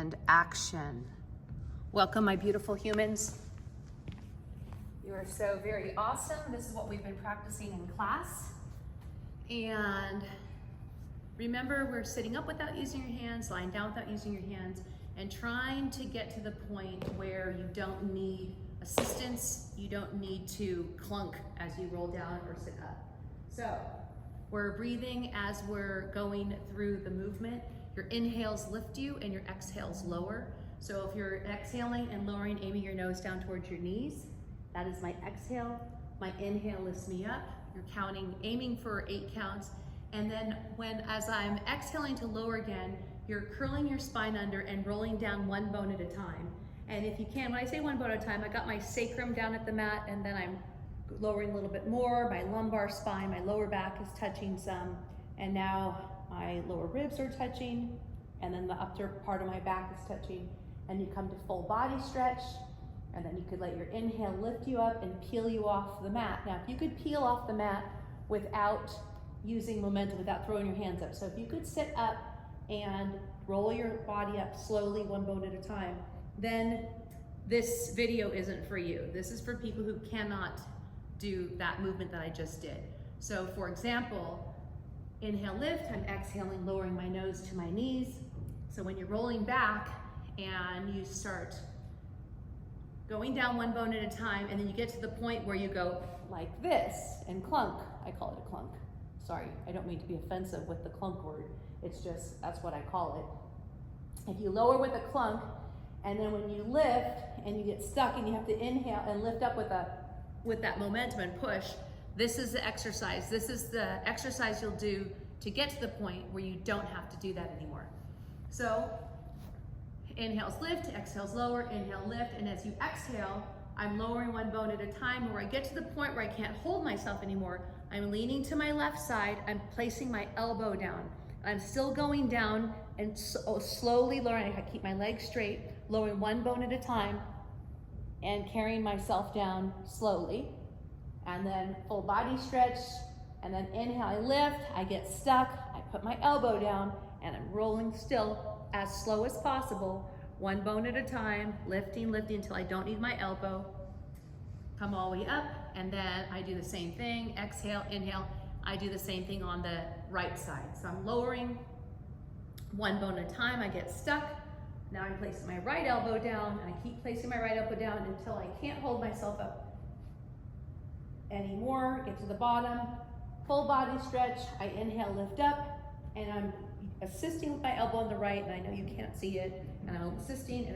and action. Welcome, my beautiful humans. You are so very awesome. This is what we've been practicing in class. And remember, we're sitting up without using your hands, lying down without using your hands, and trying to get to the point where you don't need assistance, you don't need to clunk as you roll down or sit up. So we're breathing as we're going through the movement. Your inhales lift you and your exhales lower. So if you're exhaling and lowering, aiming your nose down towards your knees, that is my exhale. My inhale lifts me up. You're counting, aiming for 8 counts. And then as I'm exhaling to lower again, you're curling your spine under and rolling down one bone at a time. And if you can, when I say one bone at a time, I got my sacrum down at the mat, and then I'm lowering a little bit more. My lumbar spine, my lower back is touching some, and now my lower ribs are touching, and then the upper part of my back is touching. And you come to full body stretch, and then you could let your inhale lift you up and peel you off the mat. Now, if you could peel off the mat without using momentum, without throwing your hands up. So if you could sit up and roll your body up slowly, one bone at a time, then this video isn't for you. This is for people who cannot do that movement that I just did. So for example, inhale, lift, I'm exhaling, lowering my nose to my knees. So when you're rolling back and you start going down one bone at a time, and then you get to the point where you go like this and clunk. I call it a clunk. Sorry, I don't mean to be offensive with the clunk word. It's just, that's what I call it. If you lower with a clunk, and then when you lift and you get stuck and you have to inhale and lift up with that momentum and push, this is the exercise. This is the exercise you'll do to get to the point where you don't have to do that anymore. So inhales lift, exhales lower, inhale lift, and as you exhale, I'm lowering one bone at a time. Where I get to the point where I can't hold myself anymore, I'm leaning to my left side, I'm placing my elbow down. I'm still going down and slowly lowering. I keep my legs straight, lowering one bone at a time and carrying myself down slowly. And then full body stretch, and then inhale, I lift, I get stuck, I put my elbow down, and I'm rolling still as slow as possible, one bone at a time, lifting until I don't need my elbow. Come all the way up, and then I do the same thing, exhale, inhale. I do the same thing on the right side. So I'm lowering one bone at a time, I get stuck. Now I'm placing my right elbow down, and I keep placing my right elbow down until I can't hold myself up anymore. Get to the bottom, full body stretch. I inhale, lift up, and I'm assisting with my elbow on the right, and I know you can't see it, and I'm assisting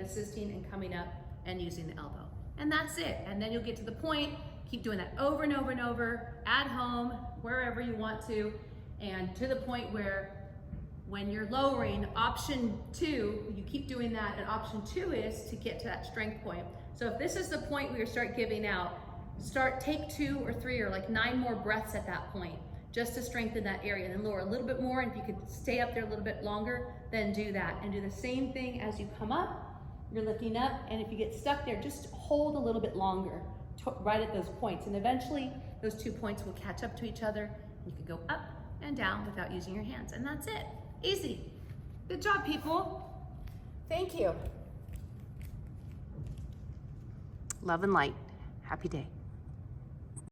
and coming up and using the elbow. And that's it. And then you'll get to the point, keep doing that over and over and over, at home, wherever you want to, and to the point where when you're lowering, option 2, you keep doing that, and option 2 is to get to that strength point. So if this is the point where you start giving out, take 2 or 3 or like 9 more breaths at that point, just to strengthen that area, and then lower a little bit more, and if you could stay up there a little bit longer, then do that. And do the same thing as you come up, you're lifting up, and if you get stuck there, just hold a little bit longer, right at those points, and eventually those 2 points will catch up to each other. You can go up and down without using your hands, and that's it. Easy. Good job, people. Thank you. Love and light. Happy day.